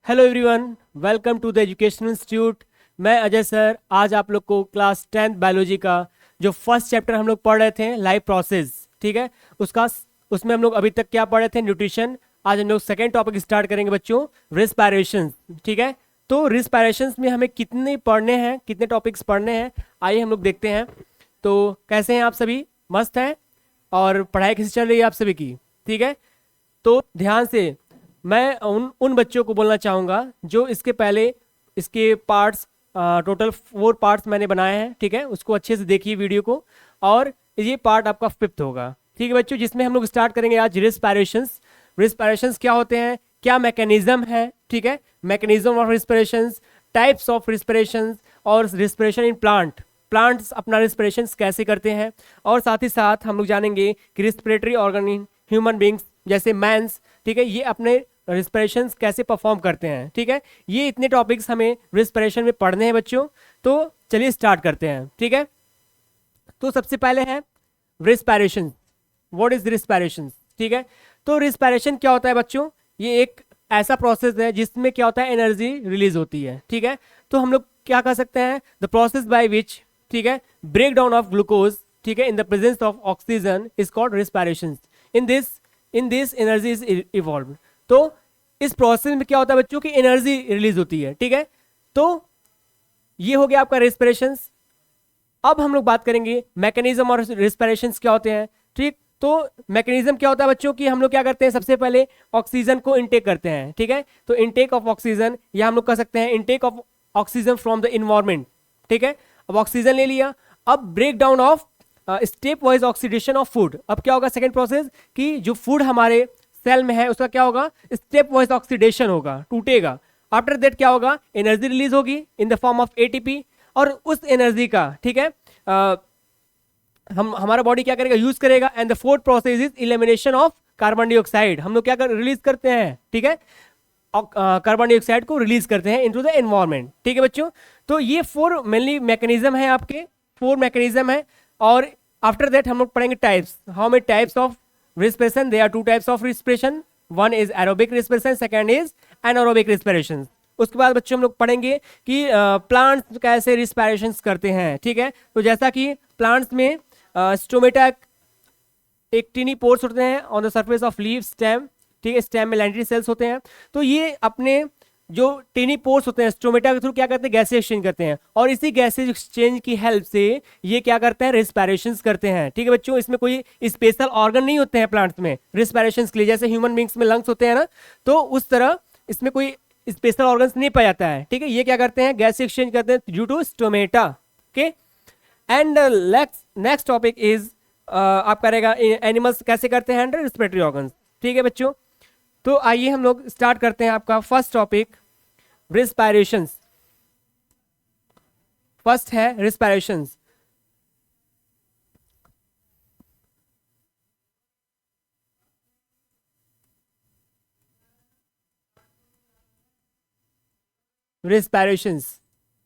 Hello everyone, welcome to the educational institute. मैं Ajay sir आज आप लोग को क्लास 10th बायोलॉजी का जो फर्स्ट चैप्टर हम लोग पढ़ रहे थे लाइफ प्रोसेस, ठीक है, उसमें हम लोग अभी तक क्या पढ़ रहे थे, न्यूट्रिशन। आज हम लोग सेकेंड टॉपिक स्टार्ट करेंगे बच्चों, रिस्पायरेशन। ठीक है, तो रिस्पायरेशन में हमें कितने पढ़ने हैं, कितने टॉपिक्स पढ़ने हैं, आइए हम लोग देखते हैं। तो कैसे हैं आप सभी? मस्त हैं? और पढ़ाई कैसी चल रही है आप सभी की? ठीक है, तो ध्यान से मैं उन बच्चों को बोलना चाहूँगा जो इसके पहले इसके पार्ट्स, टोटल 4 पार्ट्स मैंने बनाए हैं, ठीक है, उसको अच्छे से देखिए वीडियो को। और ये पार्ट आपका 5th होगा, ठीक है बच्चों, जिसमें हम लोग स्टार्ट करेंगे आज रिस्पायरेशंस। रिस्पायरेशंस क्या होते हैं, क्या मैकेनिज्म है, ठीक है, मैकेनिज्म ऑफ रिस्पिरेशंस, टाइप्स ऑफ रिस्पिरेशंस, और रिस्पिरेशन इन प्लांट्स अपना रिस्पिरेशन कैसे करते हैं। और साथ ही साथ हम लोग जानेंगे कि respiratory organ in human beings जैसे मैंस, ठीक है, ये अपने रिस्पिरेशन कैसे परफॉर्म करते हैं। ठीक है, ये इतने टॉपिक्स हमें रिस्पिरेशन में पढ़ने हैं बच्चों। तो चलिए स्टार्ट करते हैं, ठीक है। तो सबसे पहले है रिस्पिरेशन। What is respiration? ठीक है, तो रिस्पिरेशन क्या होता है बच्चों? ये एक ऐसा प्रोसेस है जिसमें क्या होता है, एनर्जी रिलीज होती है। ठीक है, तो हम लोग क्या कर सकते हैं, द प्रोसेस बाय विच, ठीक है, ब्रेक डाउन ऑफ ग्लूकोज, ठीक है, in the presence of oxygen is called respiration. In this energy is evolve. तो इस प्रोसेस में क्या होता है बच्चों की, एनर्जी रिलीज होती है। ठीक है, तो ये हो गया आपका रेस्पिरेशन। अब हम लोग बात करेंगे मैकेनिज्म और रेस्पिरेशन क्या होते हैं। ठीक, तो मैकेनिज्म क्या होता है बच्चों की, हम लोग क्या करते हैं, सबसे पहले ऑक्सीजन को इनटेक करते हैं। ठीक है, तो इनटेक ऑफ ऑक्सीजन, या हम लोग कह सकते हैं intake of oxygen from the environment. ठीक है, अब ऑक्सीजन ले लिया, अब break down of step wise oxidation of food. अब क्या होगा सेकेंड प्रोसेस, कि जो फूड हमारे सेल में है उसका क्या होगा, स्टेप वाइज ऑक्सीडेशन होगा, टूटेगा। आफ्टर दैट क्या होगा, एनर्जी रिलीज होगी इन द फॉर्म ऑफ एटीपी। और उस एनर्जी का, ठीक है, हमारा बॉडी क्या करेगा, यूज करेगा। And the fourth process is elimination of carbon dioxide. हम लोग क्या रिलीज करते हैं, ठीक है, कार्बन डाइऑक्साइड को रिलीज करते हैं इनटू द एनवायरनमेंट। ठीक है बच्चों, तो ये 4 मेनली मैकेनिज्म है, आपके 4 मैकेनिज्म है। और आफ्टर दैट हम लोग पढ़ेंगे types, how many types of respiration. There are 2 types of respiration. One is aerobic respiration, second is anaerobic respiration. उसके बाद बच्चों हम लोग पढ़ेंगे कि प्लांट्स कैसे रिस्पायरेशन करते हैं। ठीक है, तो जैसा कि प्लांट्स में स्टोमेटा एक टीनी पोर्स होते हैं on the surface of leave stem. ठीक है, स्टेम में लैंट्री सेल्स होते हैं। तो ये अपने जो टीनी पोर्स होते हैं स्टोमेटा के थ्रू क्या करते हैं, गैसेज एक्सचेंज करते हैं। और इसी गैसेज एक्सचेंज की हेल्प से ये क्या करते हैं, रिस्पायरेशन करते हैं। ठीक है बच्चों, इसमें कोई स्पेशल ऑर्गन नहीं होते हैं प्लांट्स में रिस्पायरेशन के लिए, जैसे ह्यूमन बींग्स में लंग्स होते हैं ना, तो उस तरह इसमें कोई स्पेशल ऑर्गन नहीं पाया जाता है। ठीक है, ये क्या करते हैं, गैस एक्सचेंज करते हैं due to stomata. Okay, and next topic is आप करेगा एनिमल्स कैसे करते हैं रेस्पिरेटरी ऑर्गन्स। ठीक है बच्चों, तो आइए हम लोग स्टार्ट करते हैं आपका फर्स्ट टॉपिक, रिस्पायरेशंस। फर्स्ट है रिस्पायरेशंस। रिस्पायरेशंस,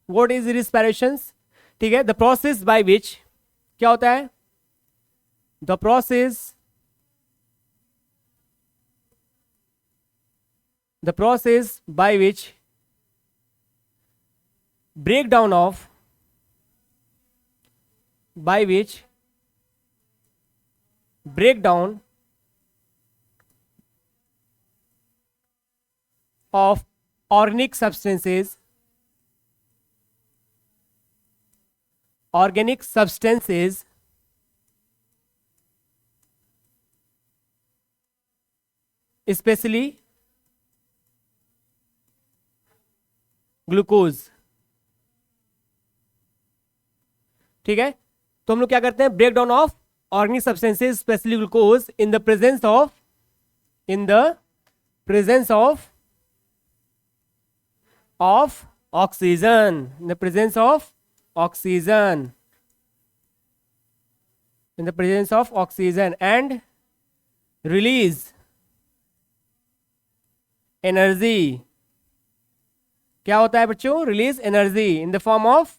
व्हाट इज रिस्पायरेशंस? ठीक है, द प्रोसेस बाय विच, क्या होता है, the process by which breakdown of by which breakdown of organic substances especially glucose. ठीक है, तो हम लोग क्या करते हैं, break down of organic substances specially glucose in the presence of oxygen, in the presence of oxygen, and release energy. क्या होता है बच्चों, release energy in the form of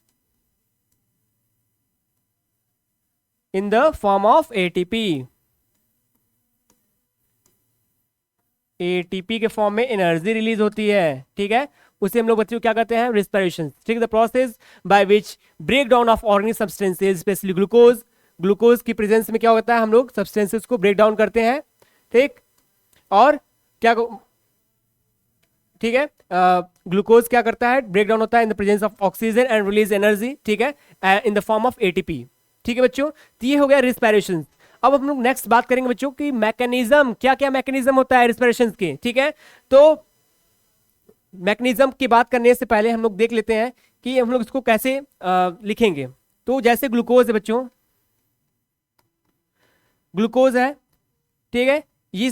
ATP। ATP के फॉर्म में एनर्जी रिलीज होती है, ठीक है, उसे हम लोग बच्चों क्या कहते हैं, रिस्पिरेशन, ठीक है। The process by which break down of organic substances specially glucose, glucose की प्रेजेंस में क्या होता है, हम लोग सब्सटेंसेस को ब्रेक डाउन करते हैं, ठीक। और क्या, ठीक है, ग्लूकोज क्या करता है, ब्रेक डाउन होता है in the presence of oxygen and release energy, ठीक है, in the form of ATP, ठीक है बच्चों। तो ये हो गया रिस्पिरेशन। अब हम लोग नेक्स्ट बात करेंगे बच्चों की मैकेनिज्म, क्या क्या मैकेनिज्म होता है रिस्पिरेशन के, ठीक है। तो मैकेनिज्म की बात करने से पहले हम लोग देख लेते हैं कि हम लोग इसको कैसे लिखेंगे। तो जैसे ग्लूकोज है बच्चों, ग्लूकोज है, ठीक है, ये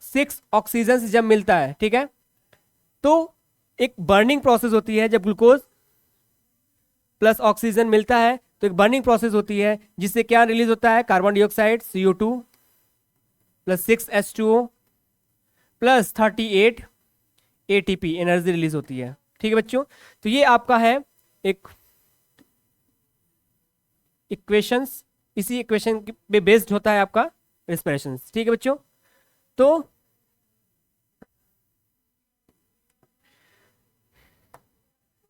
6 ऑक्सीजन से जब मिलता है, ठीक है, तो एक बर्निंग प्रोसेस होती है। जब ग्लूकोज प्लस ऑक्सीजन मिलता है तो एक बर्निंग प्रोसेस होती है, जिससे क्या रिलीज होता है, carbon dioxide CO2 plus 6H2O plus 38 ATP energy release होती है, ठीक है बच्चों। तो ये आपका है एक इक्वेशंस, इसी इक्वेशन पे बेस्ड होता है आपका रेस्पिरेशन, ठीक है बच्चों। तो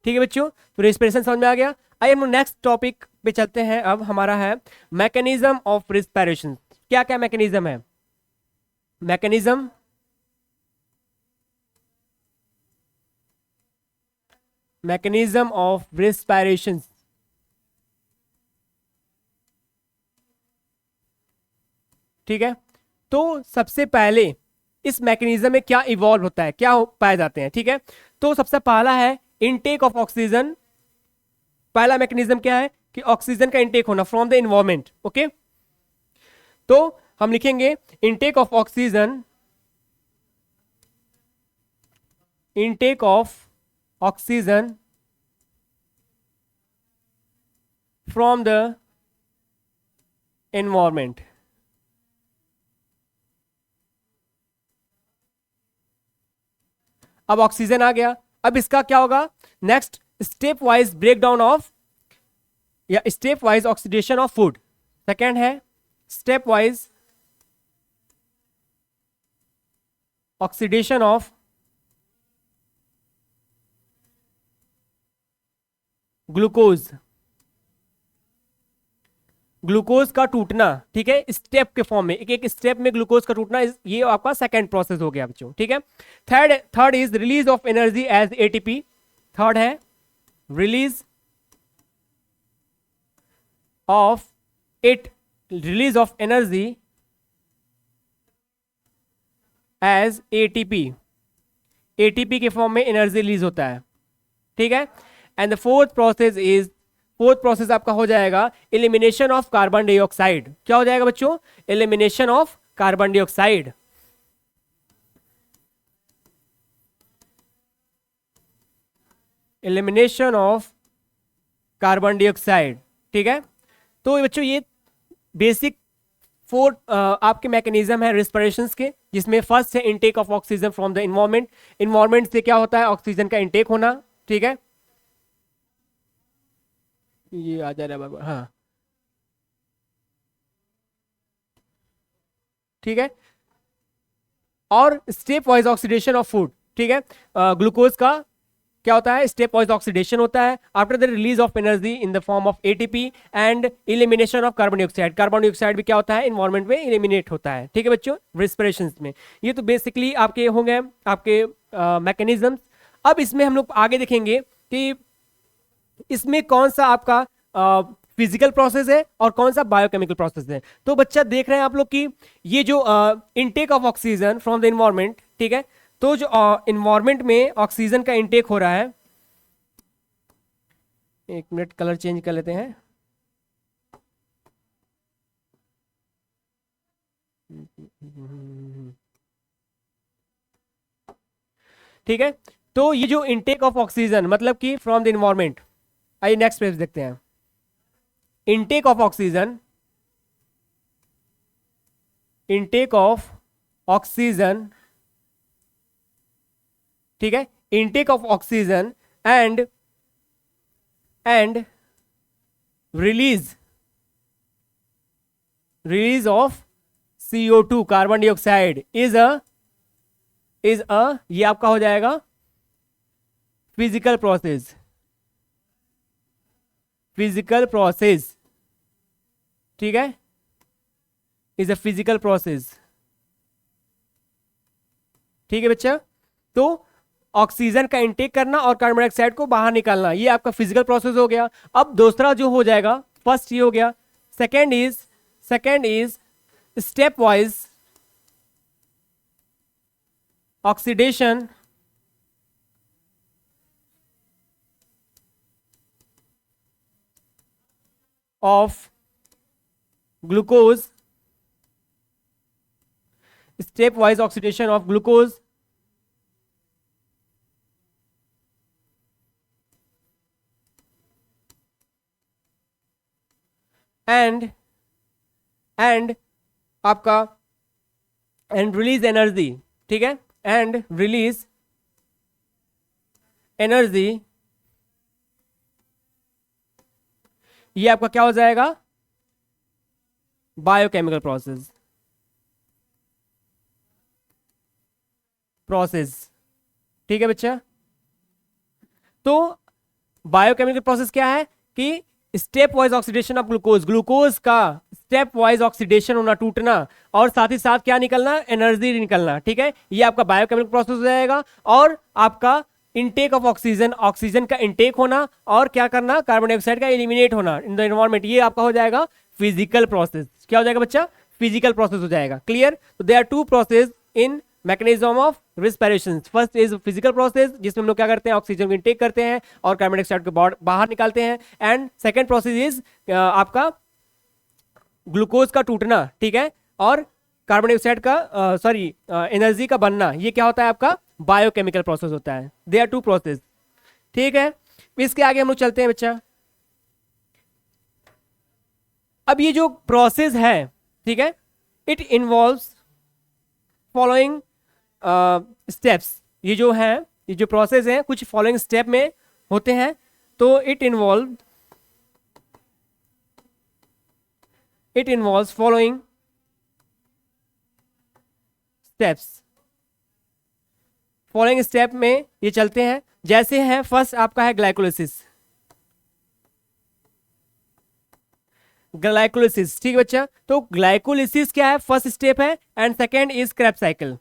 ठीक है बच्चों, तो रेस्पिरेशन समझ में आ गया। आइए हम नेक्स्ट टॉपिक पे चलते हैं। अब हमारा है मैकेनिज्म ऑफ रेस्पिरेशन। क्या क्या मैकेनिज्म है, मैकेनिज्म मैकेनिज्म ऑफ रेस्पिरेशन, ठीक है। तो सबसे पहले इस मैकेनिज्म में क्या इवॉल्व होता है, क्या पाए जाते हैं, ठीक है। तो सबसे पहला है इनटेक ऑफ ऑक्सीजन। पहला मैकेनिज्म क्या है कि ऑक्सीजन का इनटेक होना फ्रॉम द एनवायरमेंट, ओके। तो हम लिखेंगे intake of oxygen, intake of oxygen from the environment. अब ऑक्सीजन आ गया, अब इसका क्या होगा, next step wise break down of या step wise oxidation of food. Second है step wise oxidation of glucose, glucose का टूटना, ठीक है, स्टेप के फॉर्म में, एक एक स्टेप में ग्लूकोज का टूटना, ये आपका सेकंड प्रोसेस हो गया बच्चों, ठीक है। Third is release of energy as ATP. Third है release of release of energy as ATP, ATP के फॉर्म में एनर्जी रिलीज होता है, ठीक है। एंड द फोर्थ प्रोसेस आपका हो जाएगा एलिमिनेशन ऑफ कार्बन डाइऑक्साइड। क्या हो जाएगा बच्चों, elimination of carbon dioxide, elimination of carbon dioxide, ठीक है। तो बच्चों ये बेसिक 4 आपके मैकेनिज्म है रेस्पिरेशन के, जिसमें फर्स्ट है intake of oxygen from the environment. Environment से क्या होता है, ऑक्सीजन का इनटेक होना, ठीक है। ये आ जा रहा है बाबा, हाँ ठीक है। और step wise oxidation of food, ठीक है। ग्लूकोज का क्या होता है, स्टेप वाइज ऑक्सीडेशन होता है after the release of energy in the form of ATP and elimination of carbon dioxide. Carbon dioxide भी क्या होता है, एनवायरमेंट में इलिमिनेट होता है, ठीक है बच्चों, रेस्पिरेशन में। ये तो बेसिकली आपके होंगे आपके मैकेनिज्म। अब इसमें हम लोग आगे देखेंगे कि इसमें कौन सा आपका फिजिकल प्रोसेस है और कौन सा बायोकेमिकल प्रोसेस है। तो बच्चा देख रहे हैं आप लोग कि ये जो intake of oxygen from the environment, ठीक है, तो जो इन्वायरमेंट में ऑक्सीजन का इनटेक हो रहा है, एक मिनट कलर चेंज कर लेते हैं, ठीक है। तो ये जो इनटेक ऑफ ऑक्सीजन मतलब कि फ्रॉम द इन्वायरमेंट, आइए नेक्स्ट पेज देखते हैं। Intake of oxygen, intake of oxygen, ठीक है, intake of oxygen and release of CO2 carbon dioxide is a is a, ये आपका हो जाएगा फिजिकल प्रोसेस, फिजिकल प्रोसेस, ठीक है, इज अ फिजिकल प्रोसेस, ठीक है बच्चा। तो ऑक्सीजन का इंटेक करना और कार्बन डाइऑक्साइड को बाहर निकालना, ये आपका फिजिकल प्रोसेस हो गया। अब दूसरा जो हो जाएगा, फर्स्ट ये हो गया, second is step wise oxidation of glucose, step wise oxidation of glucose and आपका एंड रिलीज एनर्जी, ठीक है, एंड रिलीज एनर्जी, ये आपका क्या हो जाएगा, बायोकेमिकल प्रोसेस, ठीक है बच्चा। तो बायोकेमिकल प्रोसेस क्या है कि step wise oxidation of glucose, glucose का स्टेप वाइज ऑक्सीडेशन होना, टूटना, और साथ ही साथ क्या निकलना, एनर्जी निकलना, ठीक है, ये आपका बायोकेमिकल प्रोसेस हो जाएगा। और आपका इनटेक ऑफ ऑक्सीजन, ऑक्सीजन का इनटेक होना, और क्या करना, कार्बन डाइऑक्साइड का एलिमिनेट होना इन द एनवायरमेंट, ये आपका हो जाएगा फिजिकल प्रोसेस। क्या हो जाएगा बच्चा, फिजिकल प्रोसेस हो जाएगा। क्लियर। तो they are two process in mechanism of respiration. First is physical process, जिसमें हम लोग क्या करते हैं, ऑक्सीजन को इनटेक करते हैं और कार्बन डाइऑक्साइड को बाहर निकालते हैं। एंड सेकेंड प्रोसेस इज आपका ग्लूकोज का टूटना, ठीक है, और कार्बन डाइऑक्साइड का एनर्जी का बनना, ये क्या होता है, आपका बायोकेमिकल प्रोसेस होता है। दे आर टू प्रोसेस, ठीक है। इसके आगे हम लोग चलते हैं बच्चा। अब ये जो प्रोसेस है, ठीक है, इट इन्वॉल्व्स फॉलोइंग स्टेप्स, ये जो है, ये जो प्रोसेस है कुछ फॉलोइंग स्टेप में होते हैं। तो it involves following steps, following step में ये चलते हैं। जैसे है, फर्स्ट आपका है ग्लाइकोलिसिस, ग्लाइकोलिसिस, ठीक है बच्चा। तो ग्लाइकोलिसिस क्या है, फर्स्ट स्टेप है। And second is Krebs cycle,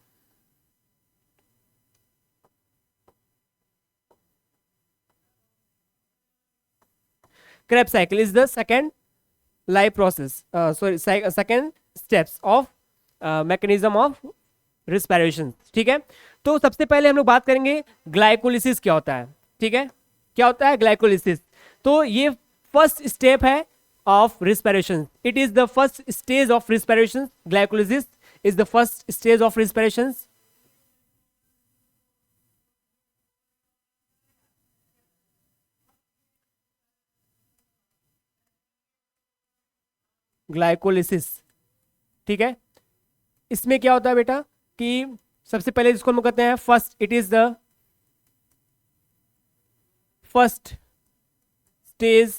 Krebs cycle is the second life process, second steps of mechanism of respiration, ठीक है। तो सबसे पहले हम लोग बात करेंगे ग्लाइकोलिसिस क्या होता है, ठीक है, क्या होता है ग्लाइकोलिसिस। तो ये फर्स्ट स्टेप है of respiration, it is the first stage of respiration, glycolysis is the first stage of respiration. Glycolysis, ठीक है। इसमें क्या होता है बेटा कि सबसे पहले जिसको हम कहते हैं first, it is the first stage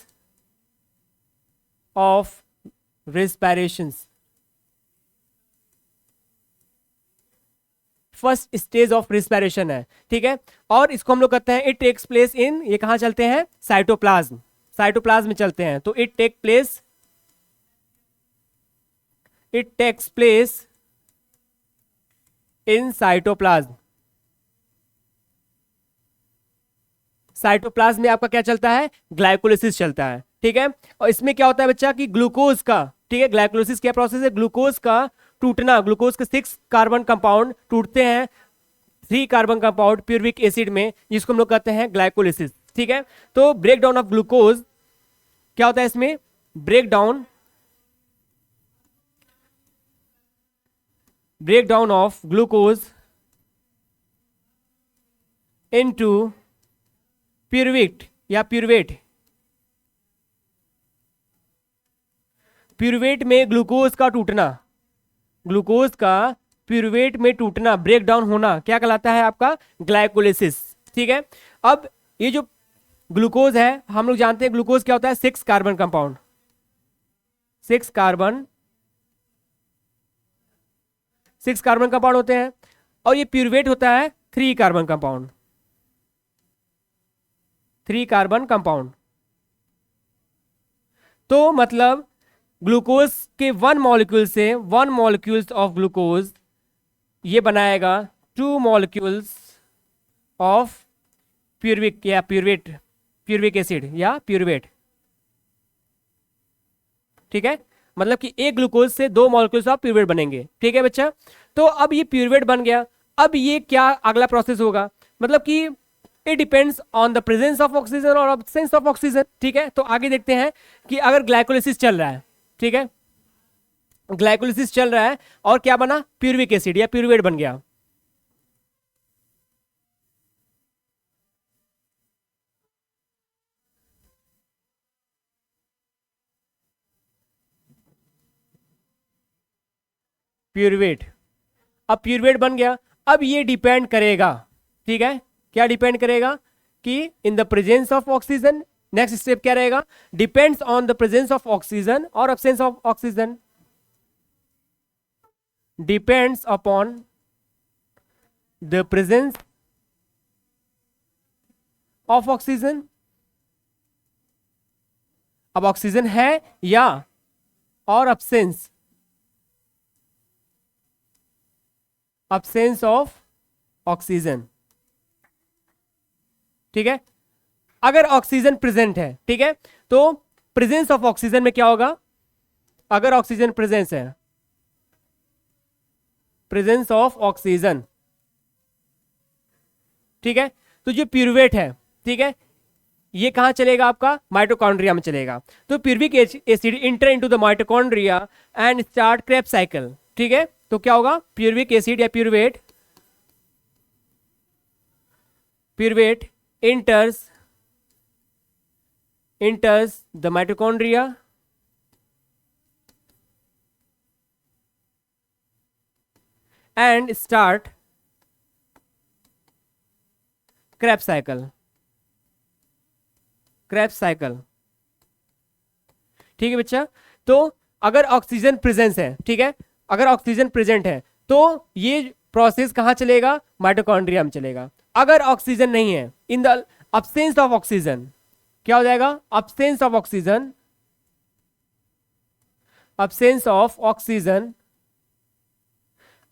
of respiration, first stage of respiration है, ठीक है। और इसको हम लोग कहते हैं, इट टेक्स प्लेस इन, ये कहां चलते हैं, साइटोप्लाज्म, साइटोप्लाज्म में चलते हैं। तो it takes place in cytoplasm, cytoplasm में आपका क्या चलता है, ग्लाइकोलिसिस चलता है, ठीक है। और इसमें क्या होता है बच्चा कि ग्लूकोज का, ठीक है, ग्लाइकोलिसिस क्या प्रोसेस है, ग्लूकोज का टूटना, ग्लूकोज के 6 कार्बन कंपाउंड टूटते हैं 3 कार्बन कंपाउंड प्यूरिक एसिड में, जिसको हम लोग कहते हैं ग्लाइकोलिसिस, ठीक है। तो ब्रेक डाउन ऑफ ग्लूकोज क्या होता है इसमें, break down of glucose into pyruvate या प्यूरवेट, प्यूरवेट में ग्लूकोज का टूटना, ग्लूकोज का प्यूरवेट में टूटना, ब्रेक डाउन होना, क्या कहलाता है आपका ग्लाइकोलिसिस, ठीक है। अब ये जो ग्लूकोज है, हम लोग जानते हैं ग्लूकोज क्या होता है, 6 कार्बन कंपाउंड, 6 कार्बन कंपाउंड होते हैं। और ये प्यूरवेट होता है 3 कार्बन कंपाउंड, 3 कार्बन कंपाउंड। तो मतलब ग्लूकोज के 1 मॉलिक्यूल से 1 मॉलिक्यूल्स ऑफ ग्लूकोज ये बनाएगा 2 मॉलिक्यूल्स ऑफ प्यूरविक या प्यूरविक एसिड या प्यूरवेट। ठीक है, मतलब कि एक ग्लूकोज से 2 मॉलिक्यूल्स ऑफ प्यूरवेट बनेंगे। ठीक है बच्चा, तो अब ये प्यूरवेट बन गया। अब ये क्या अगला प्रोसेस होगा, मतलब कि it depends on the presence of oxygen और अब्सेंस ऑफ ऑक्सीजन। ठीक है, तो आगे देखते हैं कि अगर ग्लाइकोलिसिस चल रहा है, ठीक है, ग्लाइकोलिसिस चल रहा है और क्या बना, प्यूरविक एसिड या प्यूरवेट बन गया। प्यूरवेट, अब प्यूरवेट बन गया। अब ये डिपेंड करेगा, ठीक है, क्या डिपेंड करेगा कि in the presence of oxygen, next step क्या रहेगा, depends on the presence of oxygen और absence of oxygen, depends upon the presence of oxygen. अब ऑक्सीजन है या और अब्सेंस ऑफ ऑक्सीजन। ठीक है, अगर ऑक्सीजन प्रेजेंट है, ठीक है, तो प्रेजेंस ऑफ ऑक्सीजन में क्या होगा, अगर ऑक्सीजन प्रेजेंस है, प्रेजेंस ऑफ ऑक्सीजन, ठीक है, तो जो प्यूरवेट है, ठीक है, ये कहां चलेगा, आपका माइटोकॉन्ड्रिया में चलेगा। तो pyruvic acid enter into the mitochondria and start Krebs cycle. ठीक है, तो क्या होगा, प्यूरविक एसिड या प्यूरवेट enters the mitochondria and start Krebs cycle। ठीक है बच्चा, तो अगर ऑक्सीजन प्रेजेंस है, ठीक है, अगर ऑक्सीजन प्रेजेंट है तो ये प्रोसेस कहां चलेगा, माइटोकॉन्ड्रिया में चलेगा। अगर ऑक्सीजन नहीं है, in the absence of oxygen, क्या हो जाएगा, अब्सेंस ऑफ ऑक्सीजन,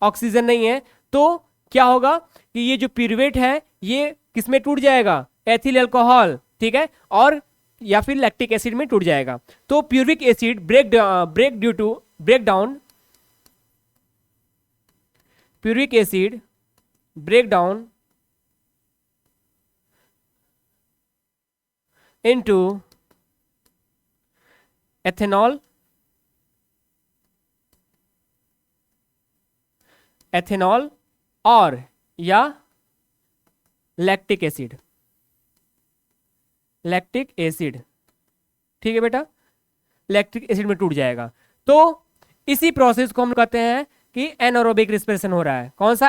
ऑक्सीजन नहीं है तो क्या होगा कि ये जो प्यूरवेट है ये किसमें टूट जाएगा, एथिल अल्कोहल, ठीक है, और या फिर लैक्टिक एसिड में टूट जाएगा। तो pyruvic acid pyruvic acid break down into ethanol और या लैक्टिक एसिड, ठीक है बेटा, लैक्टिक एसिड में टूट जाएगा। तो इसी प्रोसेस को हम कहते हैं कि एनारोबिक रिस्पिरेशन हो रहा है। कौन सा,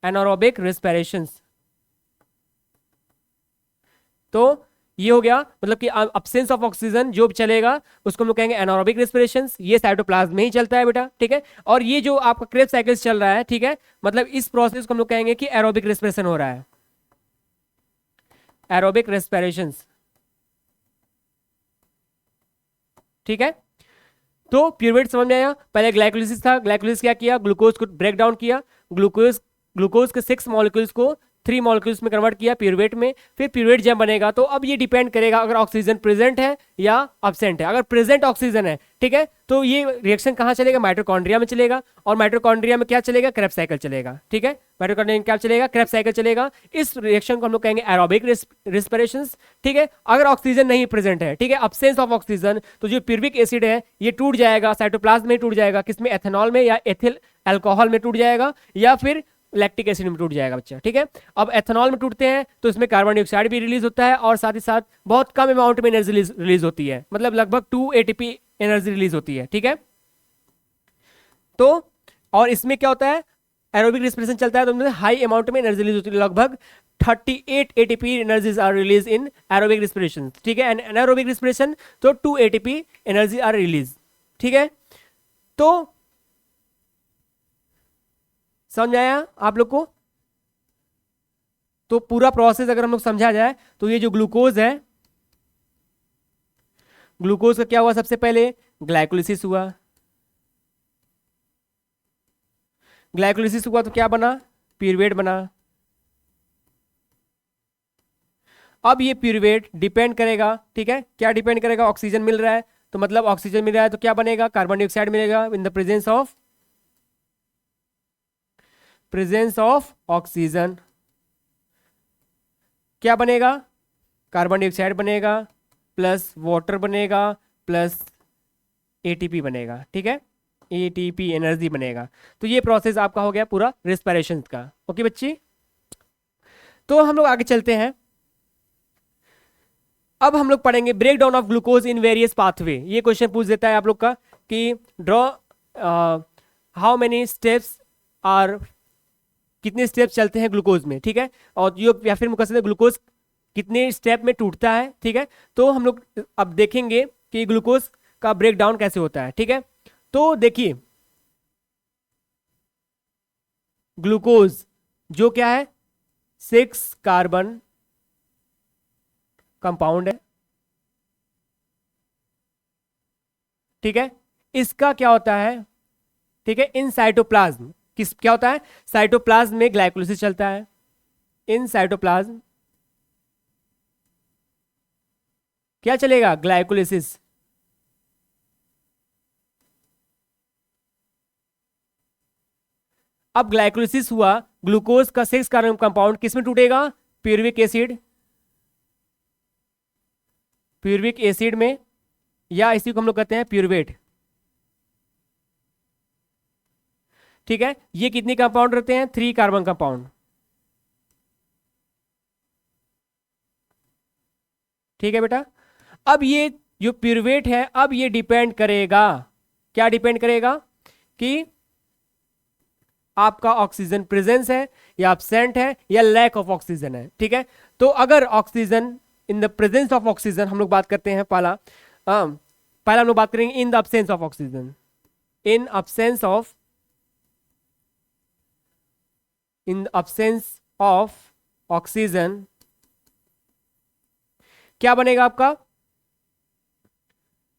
एनारोबिक रिस्पिरेशन। तो ये हो गया, मतलब कि अब्सेंस ऑफ ऑक्सीजन जो चलेगा उसको हम लोग कहेंगे एनारोबिक रेस्पिरेशन। ये साइटोप्लाज्म में ही चलता है बेटा, ठीक है, और ये जो आपका क्रेब्स साइकिल चल रहा है, ठीक है, मतलब इस प्रोसेस को हम लोग कहेंगे कि एरोबिक रेस्पिरेशन हो रहा है, एरोबिक रेस्पिरेशन। ठीक है, तो प्यूरवेट समझ में आया। पहले ग्लाइकोलिसिस था, ग्लाइकोलिसिस क्या किया, ग्लूकोज को ब्रेक डाउन किया, ग्लूकोज के 6 मॉलिक्यूल्स को 3 मॉलिक्यूल्स में कन्वर्ट किया प्यूरवेट में, फिर प्यूरवेट जब बनेगा तो अब ये डिपेंड करेगा अगर ऑक्सीजन प्रेजेंट है या अब्सेंट है। अगर प्रेजेंट ऑक्सीजन है, ठीक है, तो ये रिएक्शन कहाँ चलेगा, माइटोकॉन्ड्रिया में चलेगा, और माइटोकॉन्ड्रिया में क्या चलेगा, क्रेब्स साइकिल चलेगा। ठीक है, माइटोकॉन्ड्रिया में क्या चलेगा, क्रेब्स साइकिल चलेगा। इस रिएक्शन को हम लोग कहेंगे एरोबिक रेस्पिरेशन। ठीक है, अगर ऑक्सीजन नहीं प्रेजेंट है, ठीक है, अब्सेंस ऑफ ऑक्सीजन, तो जो प्यूरविक एसिड है ये टूट जाएगा, साइटोप्लाज्म में टूट जाएगा, किसमें, एथेनॉल में या एथिल अल्कोहल में टूट जाएगा, या फिर लैक्टिक एसिड में टूट जाएगा बच्चा। ठीक है, अब एथेनॉल में टूटते हैं तो इसमें कार्बन डाइऑक्साइड भी रिलीज होता है और साथ ही साथ बहुत कम अमाउंट में एनर्जी रिलीज होती है, मतलब लगभग 2 ATP एनर्जी रिलीज होती है। ठीक है, तो और इसमें क्या होता है, एरोबिक रेस्पिरेशन चलता है तो हाई अमाउंट में एनर्जी रिलीज होती है, लगभग 38 ATP energies are release in aerobic respiration. ठीक है, एंड एनारोबिक रेस्पिरेशन तो 2 ATP एनर्जी आर रिलीज। ठीक है, तो समझ में आया आप लोग को? तो पूरा प्रोसेस अगर हम लोग समझा जाए तो ये जो ग्लूकोज है, ग्लूकोज का क्या हुआ, सबसे पहले ग्लाइकोलिसिस हुआ। ग्लाइकोलिसिस हुआ तो क्या बना, प्यूरुवेट बना। अब ये प्यूरुवेट डिपेंड करेगा, ठीक है, क्या डिपेंड करेगा, ऑक्सीजन मिल रहा है तो मतलब ऑक्सीजन मिल रहा है तो क्या बनेगा, कार्बन डाइऑक्साइड मिलेगा इन द प्रेजेंस ऑफ ऑक्सीजन। क्या बनेगा, कार्बन डाइऑक्साइड बनेगा प्लस वाटर बनेगा प्लस एटीपी बनेगा, ठीक है, एटीपी एनर्जी बनेगा। तो ये प्रोसेस आपका हो गया पूरा रेस्पिरेशन का। ओके बच्ची, तो हम लोग आगे चलते हैं। अब हम लोग पढ़ेंगे break down of glucose in various pathway. ये क्वेश्चन पूछ देता है आप लोग का कि draw how many steps are, कितने स्टेप्स चलते हैं ग्लूकोज में, ठीक है, और या फिर मुझे कहते ग्लूकोज कितने स्टेप में टूटता है, ठीक है। तो हम लोग अब देखेंगे कि ग्लूकोज का ब्रेक डाउन कैसे होता है, ठीक है। तो देखिए ग्लूकोज जो क्या है, 6 कार्बन कंपाउंड है, ठीक है। इसका क्या होता है, ठीक है, इन साइटोप्लाज्म किस क्या होता है, साइटोप्लाज्म में ग्लाइकोलिसिस चलता है। इन साइटोप्लाज्म क्या चलेगा, ग्लाइकोलिसिस। अब ग्लाइकोलिसिस हुआ, ग्लूकोज का 6 कार्बन कंपाउंड किसमें टूटेगा, प्यूरविक एसिड, प्यूरविक एसिड में, या इसी को हम लोग कहते हैं प्यूरवेट, ठीक है। ये कितने कंपाउंड रहते हैं, 3 कार्बन कंपाउंड, ठीक है बेटा। अब ये जो प्यूरवेट है, अब ये डिपेंड करेगा, क्या डिपेंड करेगा, कि आपका ऑक्सीजन प्रेजेंस है या एब्सेंट है या लैक ऑफ ऑक्सीजन है, ठीक है। तो अगर oxygen in the presence of oxygen हम लोग बात करते हैं, पहला हम लोग बात करेंगे in the absence of oxygen. In absence of oxygen क्या बनेगा आपका,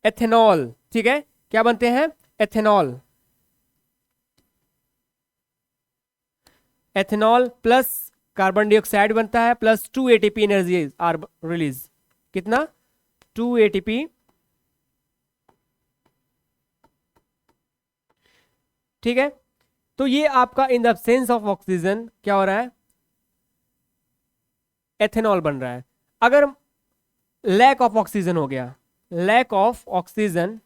एथेनॉल, ठीक है। क्या बनते हैं, ethanol, ethanol plus carbon dioxide बनता है plus 2 ATP energy are release, कितना, 2 एटीपी, ठीक है। तो ये आपका in the absence of oxygen क्या हो रहा है, एथेनॉल बन रहा है। अगर लैक ऑफ ऑक्सीजन हो गया, लैक ऑफ ऑक्सीजन,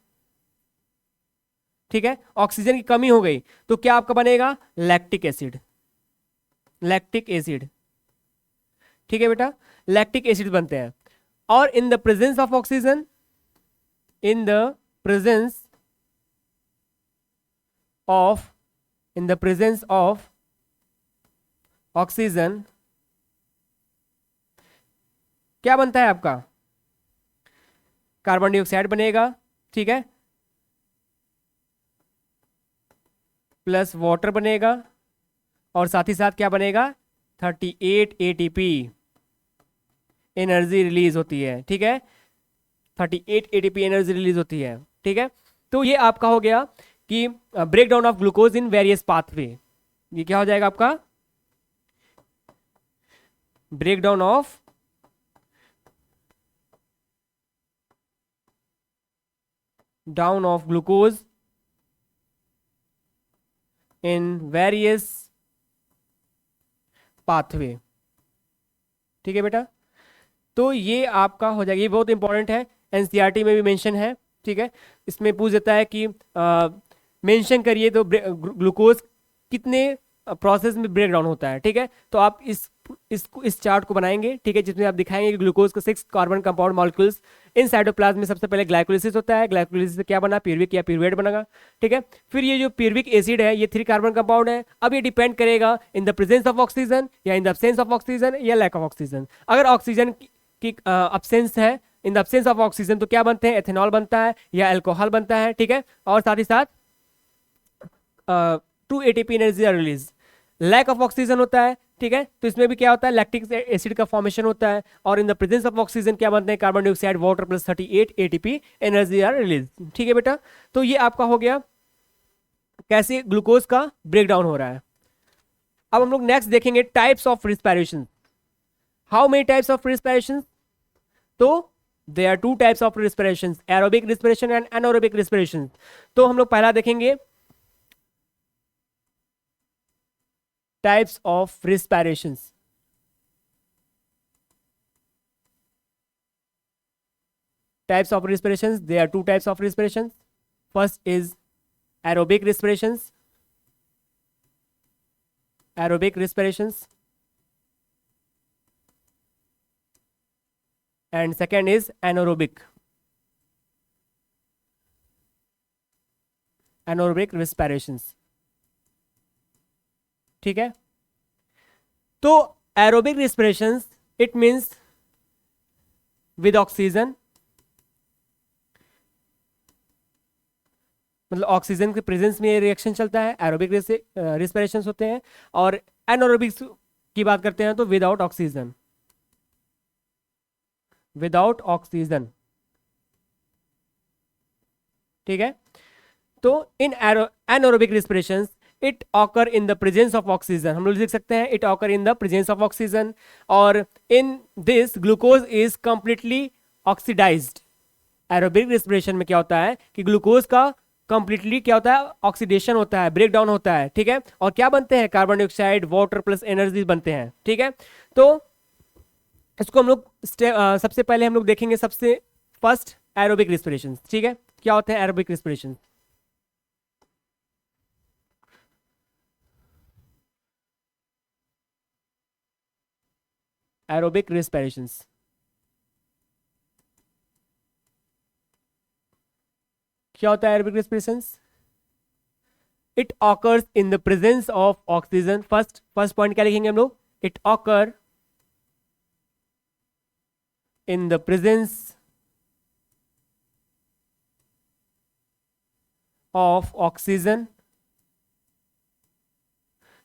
ठीक है, ऑक्सीजन की कमी हो गई तो क्या आपका बनेगा, लैक्टिक एसिड, लैक्टिक एसिड, ठीक है बेटा, लैक्टिक एसिड बनते हैं। और in the presence of oxygen, in the presence of, in the presence of oxygen क्या बनता है आपका, कार्बन डाइऑक्साइड बनेगा, ठीक है, प्लस वाटर बनेगा और साथ ही साथ क्या बनेगा, 38 एटीपी एनर्जी रिलीज होती है, ठीक है, 38 एटीपी एनर्जी रिलीज होती है, ठीक है। तो ये आपका हो गया कि break down of glucose in various pathway. ये क्या हो जाएगा आपका, break down of glucose in various pathway, ठीक है बेटा। तो ये आपका हो जाएगा, ये बहुत इंपॉर्टेंट है, एनसीईआरटी में भी मेंशन है, ठीक है। इसमें पूछ देता है कि मेंशन करिए तो ग्लूकोज कितने प्रोसेस में ब्रेक डाउन होता है, ठीक है। तो आप इस चार्ट को बनाएंगे, ठीक है, जिसमें आप दिखाएंगे कि ग्लूकोज का 6 carbon compound molecules in cytoplasm में सबसे पहले ग्लाइकोलिसिस होता है, ग्लाइकोलिसिस से क्या बना, प्यूरविक या प्यूरवेट बनेगा, ठीक है। फिर ये जो प्यूरविक एसिड है ये 3 कार्बन कंपाउंड है। अब ये डिपेंड करेगा in the presence of oxygen या in the absence of oxygen या लैक ऑफ ऑक्सीजन। अगर ऑक्सीजन की अब्सेंस है, in the absence of oxygen, तो क्या बनते हैं, एथेनॉल बनता है या अल्कोहल बनता है, ठीक है। और साथ ही साथ 2 ATP energy release. Lack of oxygen होता है, ठीक है, तो इसमें भी क्या होता है, लैक्टिक एसिड का फॉर्मेशन होता है, और in the presence of oxygen क्या बनते हैं, carbon dioxide, water plus 38 ATP energy are release. ठीक है बेटा, तो ये आपका हो गया कैसे ग्लूकोज का ब्रेकडाउन हो रहा है। अब हम लोग नेक्स्ट देखेंगे types of respiration. How many types of respiration? तो there are two types of respiration, aerobic respiration and anaerobic respiration. तो हम लोग पहला देखेंगे types of respiration. Types of respiration, there are two types of respiration. First is aerobic respirations, aerobic respirations, and second is anaerobic, anaerobic respirations। ठीक है, तो aerobic respirations it means with oxygen, मतलब oxygen के presence में ये reaction चलता है, aerobic रिस्पिरेशंस होते हैं। और एनारोबिक की बात करते हैं तो विदाउट ऑक्सीजन, विदाउट ऑक्सीजन। ठीक है, तो in anaerobic respirations it occur in the presence of oxygen, हम लोग लिख सकते हैं it occur in the presence of oxygen, और in this glucose is completely oxidised. Aerobic respiration में क्या होता है कि ग्लूकोज का कंप्लीटली क्या होता है, ऑक्सीडेशन होता है, ब्रेक डाउन होता है। ठीक है, और क्या बनते हैं, carbon dioxide, water plus energy बनते हैं। ठीक है, तो इसको हम लोग सबसे पहले हम लोग देखेंगे सबसे फर्स्ट एरोबिक रिस्पिरेशन। ठीक है, क्या होते हैं एरोबिक रिस्पिरेशन? एरोबिक रिस्पिरेशन क्या होता है aerobic respiration? It occurs in the presence of oxygen. First point क्या लिखेंगे हम लोग, it occur in the presence of oxygen,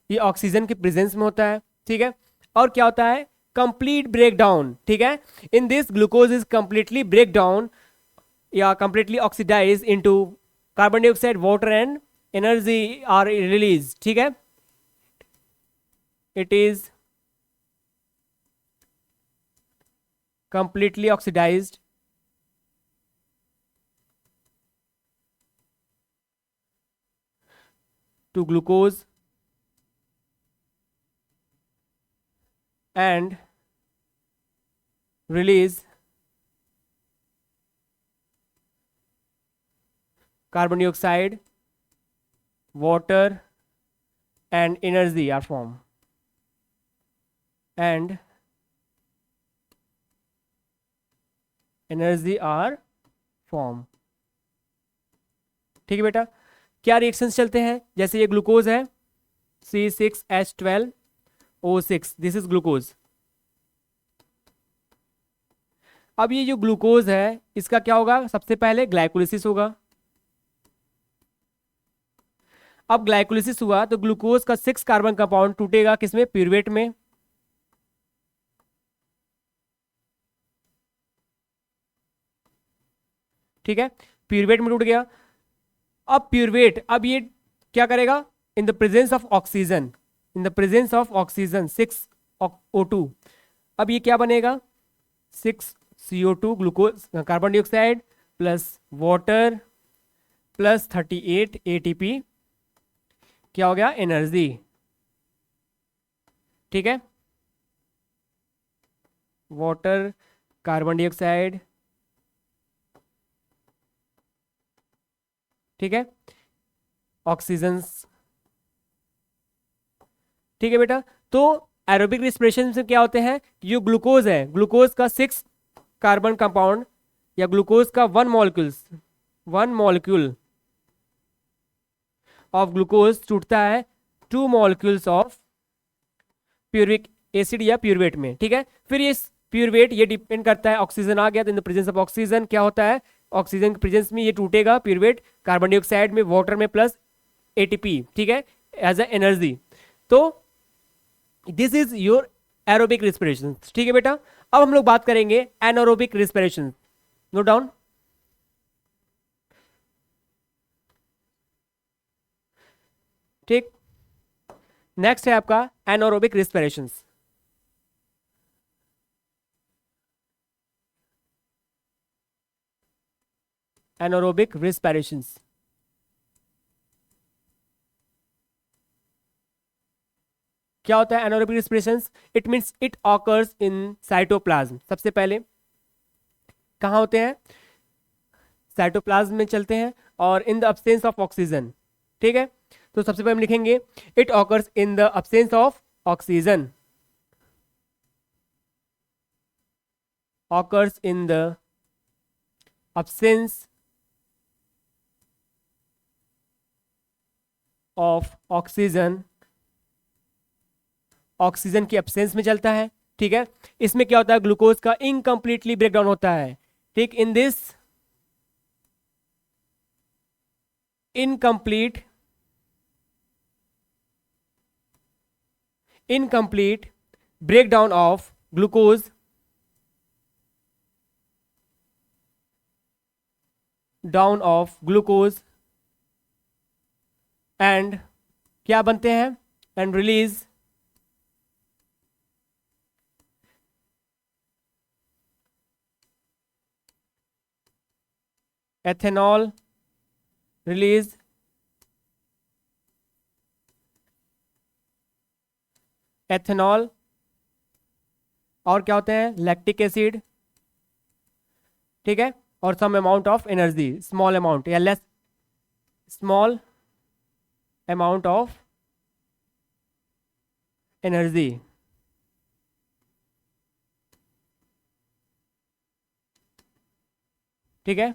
ये ऑक्सीजन के प्रेजेंस में होता है। ठीक है, और क्या होता है, कंप्लीट ब्रेक डाउन। ठीक है, in this glucose is completely break down या completely oxidized into carbon dioxide, water and energy are released। ठीक है, it is completely oxidized to glucose and release carbon dioxide, water and energy are formed, and energy are formed। ठीक है बेटा, क्या reactions चलते हैं, जैसे ये ग्लूकोज है C6H12O6, दिस इज ग्लूकोज। अब ये जो ग्लूकोज है इसका क्या होगा, सबसे पहले ग्लाइकोलिसिस होगा। अब ग्लाइकोलिसिस हुआ तो ग्लूकोज का 6 कार्बन कंपाउंड टूटेगा किसमें, प्यूरवेट में। ठीक है, प्यूरवेट में टूट गया। अब प्यूरवेट, अब ये क्या करेगा, in the presence of oxygen, in the presence of oxygen 6O2, अब ये क्या बनेगा, 6CO2 glucose carbon dioxide plus water plus 38 ATP, क्या हो गया, एनर्जी। ठीक है, वाटर, कार्बन डाइऑक्साइड, ठीक है, ऑक्सीजन। ठीक है बेटा, तो एरोबिक रिस्पिरेशन से क्या होते हैं, जो ग्लूकोज है, ग्लूकोज का 6 कार्बन कंपाउंड या ग्लूकोज का 1 मॉलिक्यूल ऑफ ग्लूकोज टूटता है 2 मॉलिक्यूल्स ऑफ प्यूरिक एसिड या प्यूरवेट में। ठीक है, फिर ये प्यूरवेट ये डिपेंड करता है, ऑक्सीजन आ गया तो इन द प्रेजेंस ऑफ ऑक्सीजन क्या होता है, ऑक्सीजन के प्रेजेंस में ये टूटेगा प्यूरवेट, कार्बन डाइऑक्साइड में, वाटर में प्लस ATP। ठीक है, एज ए एनर्जी। तो this is your aerobic respiration, ठीक है बेटा। अब हम लोग बात करेंगे एनारोबिक रिस्पिरेशन, नोट डाउन। ठीक, नेक्स्ट है आपका एनारोबिक रिस्पिरेशन। एनारोबिक रिस्पिरेशन क्या होता है? Anaerobic respiration, it means it occurs in cytoplasm. सबसे पहले कहाँ होते हैं? साइटोप्लाज्म में चलते हैं और in the absence of oxygen, ठीक है। तो सबसे पहले हम लिखेंगे it occurs in the absence of oxygen, occurs in the absence of oxygen, oxygen की एब्सेंस में चलता है, ठीक है। इसमें क्या होता है? ग्लूकोज का इनकम्प्लीटली ब्रेकडाउन होता है, ठीक। In this incomplete breakdown of glucose and क्या बनते हैं? and release ethanol, release ethanol, और क्या होते हैं? लैक्टिक एसिड, ठीक है, और some amount of energy, small amount या less, small amount of energy, ठीक है।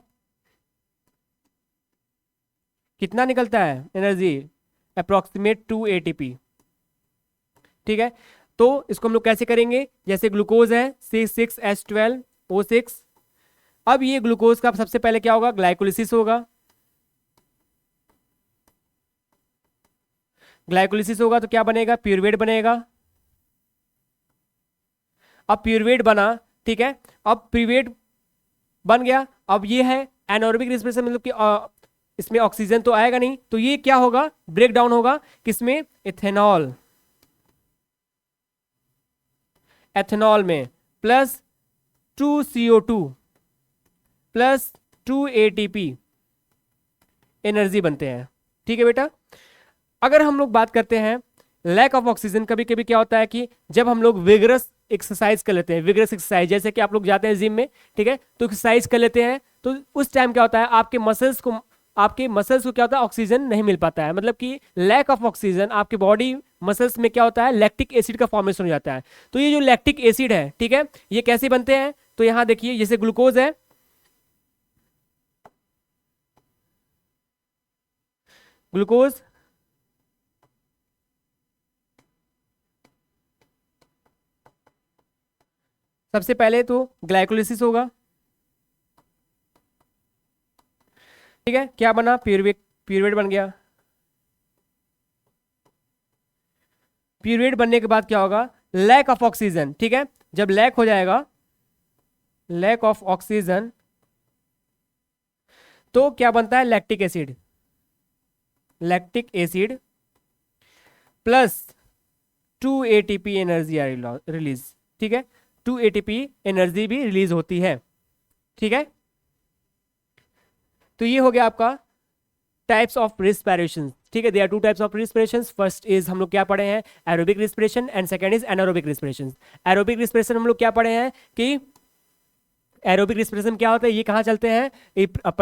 कितना निकलता है एनर्जी? अप्रोक्सीमेट 2 ATP, ठीक है। तो इसको हम लोग कैसे करेंगे? जैसे ग्लूकोज है C6H12O6, अब ये ग्लूकोज का सबसे पहले क्या होगा? ग्लाइकोलिसिस होगा, ग्लाइकोलिसिस होगा तो क्या बनेगा? प्यूरवेट बनेगा। अब प्यूरवेट बना, ठीक है, अब प्यूरवेट बन गया, अब ये है एनारोबिक रिस्पिरेशन, मतलब कि इसमें ऑक्सीजन तो आएगा नहीं, तो ये क्या होगा? ब्रेक डाउन होगा किसमें? इथेनॉल, एथेनॉल में, plus 2CO2 plus 2 ATP energy बनते हैं, ठीक है बेटा। अगर हम लोग बात करते हैं लैक ऑफ ऑक्सीजन, कभी कभी क्या होता है कि जब हम लोग विगरस एक्सरसाइज कर लेते हैं, विगरस एक्सरसाइज जैसे कि आप लोग जाते हैं जिम में, ठीक है, तो एक्सरसाइज कर लेते हैं, तो उस टाइम क्या होता है? आपके मसल्स को क्या होता है? ऑक्सीजन नहीं मिल पाता है, मतलब कि लैक ऑफ ऑक्सीजन, आपके बॉडी मसल्स में क्या होता है? लैक्टिक एसिड का फॉर्मेशन हो जाता है। तो ये जो लैक्टिक एसिड है, ठीक है, ये कैसे बनते हैं? तो यहां देखिए, जैसे ग्लूकोज है, ग्लूकोज सबसे पहले तो ग्लाइकोलिसिस होगा, ठीक है, क्या बना? प्यूरवेट, प्यूरवेट बन गया। प्यूरवेट बनने के बाद क्या होगा? लैक ऑफ ऑक्सीजन, ठीक है, जब लैक हो जाएगा, लैक ऑफ ऑक्सीजन, तो क्या बनता है? Lactic acid, lactic acid plus 2 ATP energy release, ठीक है, 2 ATP एनर्जी भी रिलीज होती है, ठीक है। तो ये हो गया आपका टाइप्स ऑफ रिस्पिरेशन, ठीक है। There are 2 types of respiration. First is हम लोग क्या पढ़े हैं? Aerobic respiration, and second is anaerobic respiration. Aerobic respiration हम लोग क्या पढ़े हैं कि एरोबिक रिस्पिरेशन क्या होता है? ये कहाँ चलते हैं?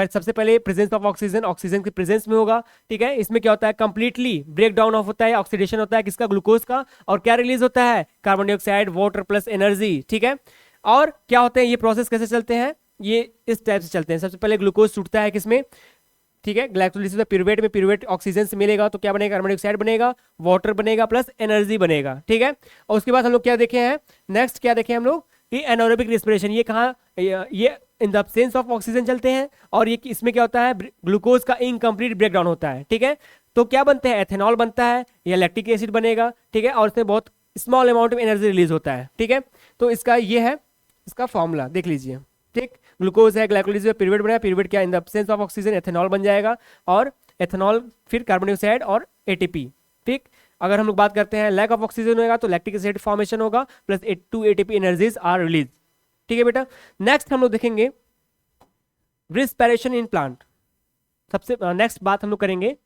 सबसे पहले प्रेजेंस ऑफ ऑक्सीजन, ऑक्सीजन के प्रेजेंस में होगा, ठीक है। इसमें क्या होता है? कंप्लीटली ब्रेक डाउन ऑफ होता है, ऑक्सीडेशन होता है किसका? ग्लूकोज का, और क्या रिलीज होता है? Carbon dioxide, water plus energy, ठीक है। और क्या होते हैं ये प्रोसेस, कैसे चलते हैं? ये इस टाइप से चलते हैं। सबसे पहले ग्लूकोज छूटता है किसमें? ठीक है, ग्लाइकोलिसिस प्यूरवेट में, प्यूरवेट ऑक्सीजन से मिलेगा तो क्या बनेगा? कार्बन डाइऑक्साइड बनेगा, वाटर बनेगा प्लस एनर्जी बनेगा, ठीक है। और उसके बाद हम लोग क्या देखे हैं? नेक्स्ट क्या देखे हम लोग? कि एनारोबिक रिस्पिरेशन, ये कहाँ? ये इन द अब्सेंस ऑफ ऑक्सीजन चलते हैं, और ये इसमें क्या होता है? ग्लूकोज का इनकम्प्लीट ब्रेकडाउन होता है, ठीक है। तो क्या बनते हैं? एथेनॉल बनता है या लैक्टिक एसिड बनेगा, ठीक है, और इसमें बहुत small amount of energy release होता है, ठीक है। तो इसका ये है इसका फॉर्मूला देख लीजिए, ठीक। ग्लूकोज है, ग्लाइकोलाइसिस पीरियड बना, पीरियड क्या in the absence of oxygen ethanol बन जाएगा, और एथेनॉल फिर कार्बन डाइऑक्साइड और एटीपी, ठीक। अगर हम लोग बात करते हैं लैक ऑफ ऑक्सीजन होगा तो लैक्टिक एसिड फॉर्मेशन होगा plus 2 ATP energies are release, ठीक है बेटा। नेक्स्ट हम लोग देखेंगे रिस्पिरेशन इन प्लांट। सबसे नेक्स्ट बात हम लोग करेंगे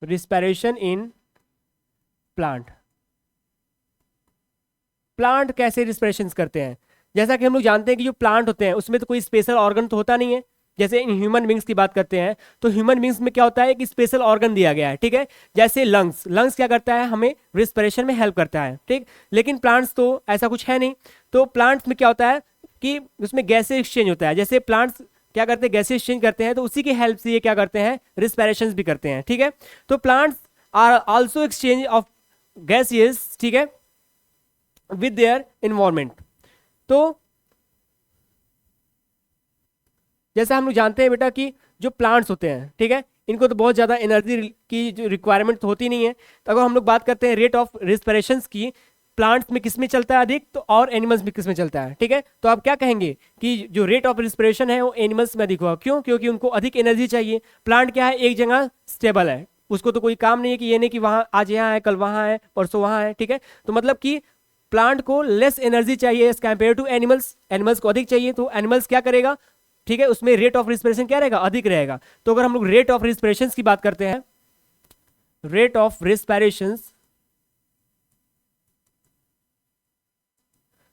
रिस्पिरेशन इन प्लांट। प्लांट कैसे रिस्पिरेशन करते हैं? जैसा कि हम लोग जानते हैं कि जो प्लांट होते हैं उसमें तो कोई स्पेशल ऑर्गन तो होता नहीं है। जैसे इन ह्यूमन बींग्स की बात करते हैं तो ह्यूमन बींग्स में क्या होता है कि स्पेशल ऑर्गन दिया गया है, ठीक है। जैसे लंग्स, लंग्स क्या करता है, हमें रिस्पिरेशन में हेल्प करता है, ठीक। लेकिन प्लांट्स तो ऐसा कुछ है नहीं। तो प्लांट्स में क्या होता है कि उसमें गैसेज एक्सचेंज होता है। जैसे प्लांट्स क्या करते हैं, गैसेज एक्सचेंज करते हैं, तो उसी की हेल्प से ये क्या करते हैं, रिस्पिरेशन भी करते हैं, ठीक है। तो plants are also exchange of gases, ठीक है, विद देयर इन्वायरमेंट। तो जैसे हम लोग जानते हैं बेटा कि जो प्लांट्स होते हैं, ठीक है, इनको तो बहुत ज़्यादा एनर्जी की जो रिक्वायरमेंट तो होती नहीं है। तो अगर हम लोग बात करते हैं रेट ऑफ रिस्पिरेशंस की, प्लांट्स में किस में चलता है अधिक, तो और एनिमल्स में किस में चलता है, ठीक है। तो आप क्या कहेंगे कि जो रेट ऑफ रिस्पिरेशन है वो एनिमल्स में अधिक होगा। क्यों? क्योंकि उनको अधिक एनर्जी चाहिए। प्लांट क्या है, एक जगह स्टेबल है, उसको तो कोई काम नहीं है कि ये नहीं कि वहाँ आज यहाँ है, कल वहाँ है, परसों वहाँ है, ठीक है। तो मतलब कि प्लांट को लेस एनर्जी चाहिए as compare to animals, animals को अधिक चाहिए। तो एनिमल्स क्या करेगा, ठीक है, उसमें रेट ऑफ रिस्पिरेशन क्या रहेगा, अधिक रहेगा। तो अगर हम लोग रेट ऑफ रिस्पिरेशन की बात करते हैं, रेट ऑफ रिस्पिरेशन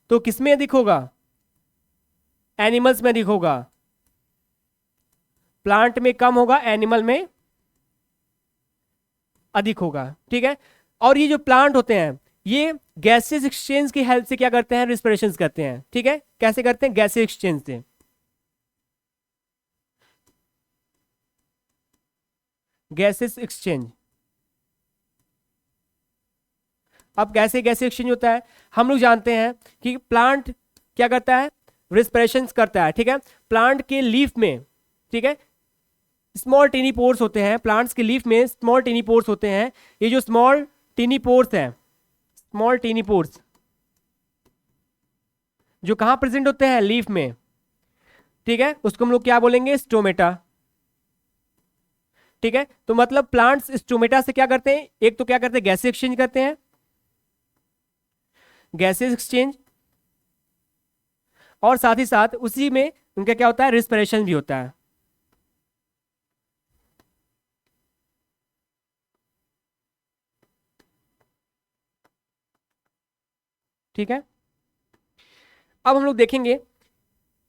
तो किसमें अधिक होगा, एनिमल्स में अधिक होगा। प्लांट में कम होगा, एनिमल में अधिक होगा, ठीक है। और ये जो प्लांट होते हैं ये गैसेस एक्सचेंज की हेल्प से क्या करते हैं, रिस्पिरेशन करते हैं, ठीक है। कैसे करते हैं, गैसेस एक्सचेंज से। गैसेस एक्सचेंज, अब कैसे गैसेस एक्सचेंज होता है, हम लोग जानते हैं कि प्लांट क्या करता है, रिस्पिरेशन करता है, ठीक है। प्लांट के लीफ में, ठीक है, स्मॉल टीनी पोर्स होते हैं। प्लांट्स के लीफ में स्मॉल टीनी पोर्स होते हैं। ये जो स्मॉल टीनी पोर्स हैं, स्मॉल टीनी पोर्स जो कहाँ प्रेजेंट होते हैं, लीफ में, ठीक है, उसको हम लोग क्या बोलेंगे, स्टोमेटा, ठीक है। तो मतलब प्लांट्स स्टोमेटा से क्या करते हैं, एक तो क्या करते हैं, गैसेस एक्सचेंज करते हैं, गैसेस एक्सचेंज, और साथ ही साथ उसी में उनका क्या होता है, रिस्पिरेशन भी होता है, ठीक है। अब हम लोग देखेंगे,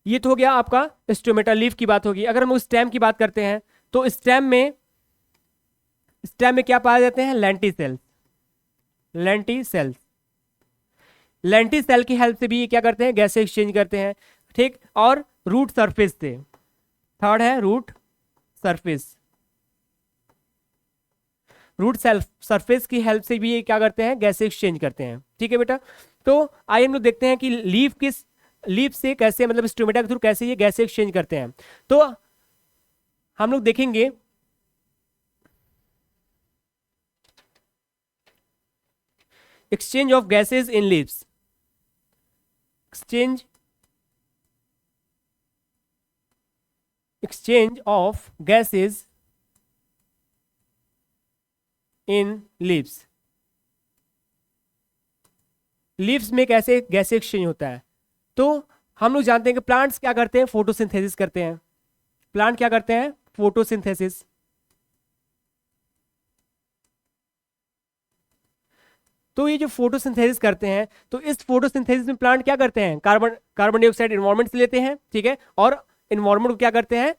ये तो हो गया आपका स्टोमेटा, लीफ की बात होगी। अगर हम लोग स्टेम की बात करते हैं तो स्टेम में क्या पाए जाते हैं, lenticels, lenticels. Lenticel की हेल्प से भी ये क्या करते हैं, गैसेस एक्सचेंज करते हैं, ठीक। और रूट सरफेस से, थर्ड है रूट सरफेस, रूट सरफेस की हेल्प से भी ये क्या करते हैं, गैसेस एक्सचेंज करते हैं, ठीक है बेटा। तो आइए हम लोग देखते हैं कि लीफ से कैसे, मतलब स्टोमेटा के थ्रू कैसे ये गैसेस एक्सचेंज करते हैं। तो हम लोग देखेंगे exchange of gases in leaves, exchange of gases in leaves। Leaves में कैसे गैस एक्सचेंज होता है, तो हम लोग जानते हैं कि प्लांट्स क्या करते हैं, फोटोसिंथेसिस करते हैं। प्लांट क्या करते हैं, फोटोसिंथेसिस। तो ये जो फोटोसिंथेसिस करते हैं, तो इस फोटोसिंथेसिस में प्लांट क्या करते हैं, कार्बन डाइऑक्साइड इन्वायरमेंट से लेते हैं, ठीक है, और इन्वायरमेंट को क्या करते हैं,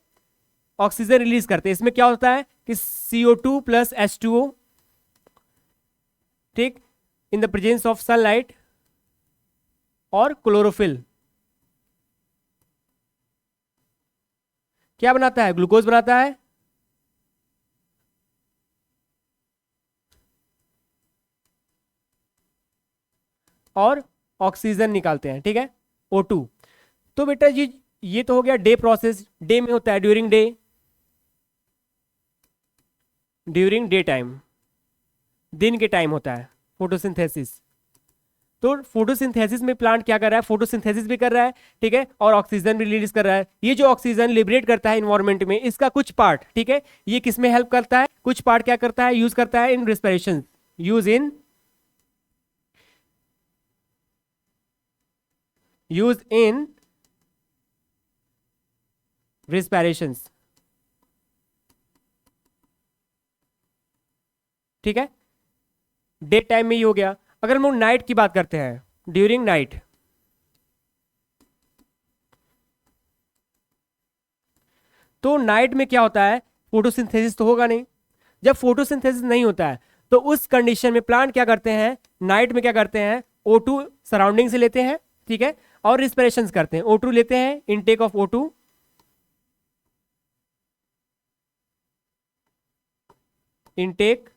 ऑक्सीजन रिलीज करते हैं। इसमें क्या होता है कि CO2 प्लस H2O, ठीक, इन द प्रेजेंस ऑफ सनलाइट, और क्लोरोफिल क्या बनाता है, ग्लूकोज बनाता है, और ऑक्सीजन निकालते हैं, ठीक है, O2। तो बेटा जी ये तो हो गया डे प्रोसेस, डे में होता है, during day. During day time, दिन के टाइम होता है फोटोसिंथेसिस। तो फोटोसिंथेसिस में प्लांट क्या कर रहा है, फोटोसिंथेसिस भी कर रहा है, ठीक है, और ऑक्सीजन भी रिलीज कर रहा है। ये जो ऑक्सीजन लिबरेट करता है इन्वायरमेंट में, इसका कुछ पार्ट, ठीक है, ये किस में हेल्प करता है, कुछ पार्ट क्या करता है, यूज करता है इन रिस्पिरेशन, यूज इन रिस्पिरेशंस, ठीक है। डे टाइम में ही हो गया। अगर हम लोग नाइट की बात करते हैं, ड्यूरिंग नाइट, तो नाइट में क्या होता है, फोटोसिंथेसिस तो होगा नहीं। जब फोटोसिंथेसिस नहीं होता है तो उस कंडीशन में प्लांट क्या करते हैं, नाइट में क्या करते हैं, O2 सराउंडिंग से लेते हैं, ठीक है, और रिस्पिरेशन करते हैं। O2 लेते हैं, intake of O2, intake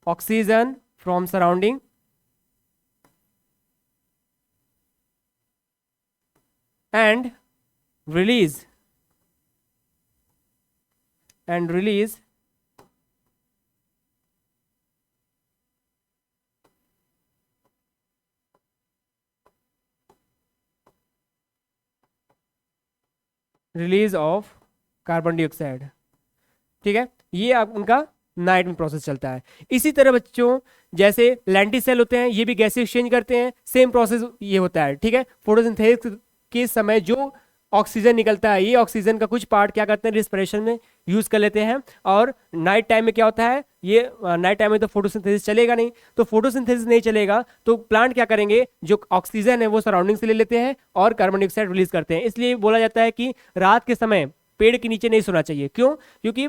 oxygen from surrounding, and release and release release of carbon dioxide, ठीक है। ये आप उनका नाइट में प्रोसेस चलता है। इसी तरह बच्चों, जैसे लैंटी सेल होते हैं, ये भी गैसें एक्सचेंज करते हैं, सेम प्रोसेस ये होता है, ठीक है। फोटोसिंथेसिस के समय जो ऑक्सीजन निकलता है, ये ऑक्सीजन का कुछ पार्ट क्या करते हैं, रिस्पिरेशन में यूज कर लेते हैं। और नाइट टाइम में क्या होता है, ये नाइट टाइम में तो फोटोसिंथेसिस चलेगा नहीं, तो फोटोसिंथेसिस नहीं चलेगा तो प्लांट क्या करेंगे, जो ऑक्सीजन है वो सराउंडिंग से ले लेते हैं और कार्बन डाइऑक्साइड रिलीज करते हैं। इसलिए बोला जाता है कि रात के समय पेड़ के नीचे नहीं सोना चाहिए। क्यों? क्योंकि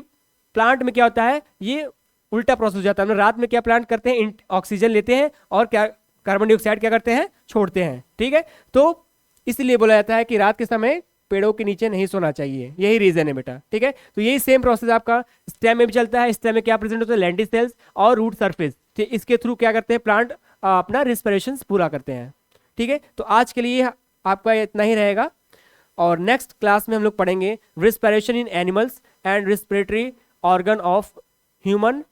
प्लांट में क्या होता है, ये उल्टा प्रोसेस हो जाता है। रात में क्या प्लांट करते हैं, ऑक्सीजन लेते हैं और क्या कार्बन डाइऑक्साइड क्या करते हैं, छोड़ते हैं, ठीक है। तो इसलिए बोला जाता है कि रात के समय पेड़ों के नीचे नहीं सोना चाहिए, यही रीजन है बेटा, ठीक है। तो यही सेम प्रोसेस आपका स्टेम में भी चलता है। स्टेम में क्या प्रेजेंट होता है, लेंटिस सेल्स और रूट सरफेस, ठीक, इसके थ्रू क्या करते हैं प्लांट अपना रिस्पिरेशन पूरा करते हैं, ठीक है। तो आज के लिए आपका इतना ही रहेगा, और नेक्स्ट क्लास में हम लोग पढ़ेंगे respiration in animals and respiratory organ of human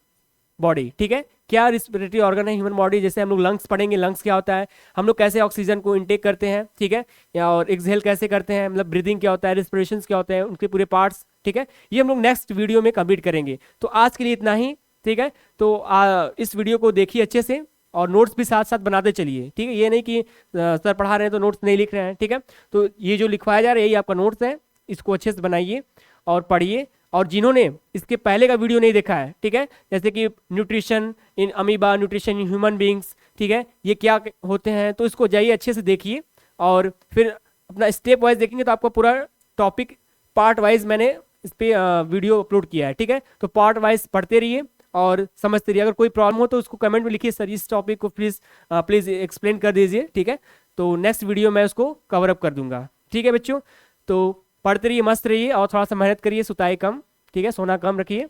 body, ठीक है। क्या रिस्पिरेटरी ऑर्गन है ह्यूमन बॉडी, जैसे हम लोग लंग्स पढ़ेंगे, लंग्स क्या होता है, हम लोग कैसे ऑक्सीजन को इनटेक करते हैं, ठीक है, या और एक्सहेल कैसे करते हैं, मतलब ब्रीदिंग क्या होता है, रिस्पिरेशन क्या होते हैं, उनके पूरे पार्ट्स, ठीक है। ये हम लोग नेक्स्ट वीडियो में कंप्लीट करेंगे। तो आज के लिए इतना ही, ठीक है। तो इस वीडियो को देखिए अच्छे से, और नोट्स भी साथ साथ बनाते चलिए, ठीक है। ये नहीं कि सर पढ़ा रहे हैं तो नोट्स नहीं लिख रहे हैं, ठीक है। तो ये जो लिखवाया जा रहा है यही आपका नोट्स है, इसको अच्छे से बनाइए और पढ़िए। और जिन्होंने इसके पहले का वीडियो नहीं देखा है, ठीक है, जैसे कि nutrition in amoeba, nutrition in human beings, ठीक है, ये क्या होते हैं, तो इसको जाइए अच्छे से देखिए, और फिर अपना स्टेप वाइज देखेंगे तो आपको पूरा टॉपिक पार्ट वाइज मैंने इस पर वीडियो अपलोड किया है, ठीक है। तो पार्ट वाइज पढ़ते रहिए और समझते रहिए। अगर कोई प्रॉब्लम हो तो उसको कमेंट में लिखिए, सर इस टॉपिक को प्लीज़ एक्सप्लेन कर दीजिए, ठीक है। तो नेक्स्ट वीडियो मैं उसको कवर अप कर दूंगा, ठीक है बच्चों। तो पढ़ते रहिए, मस्त रहिए, और थोड़ा सा मेहनत करिए, सुताई कम, ठीक है, सोना कम रखिए।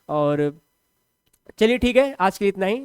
और चलिए ठीक है, आज के लिए इतना ही।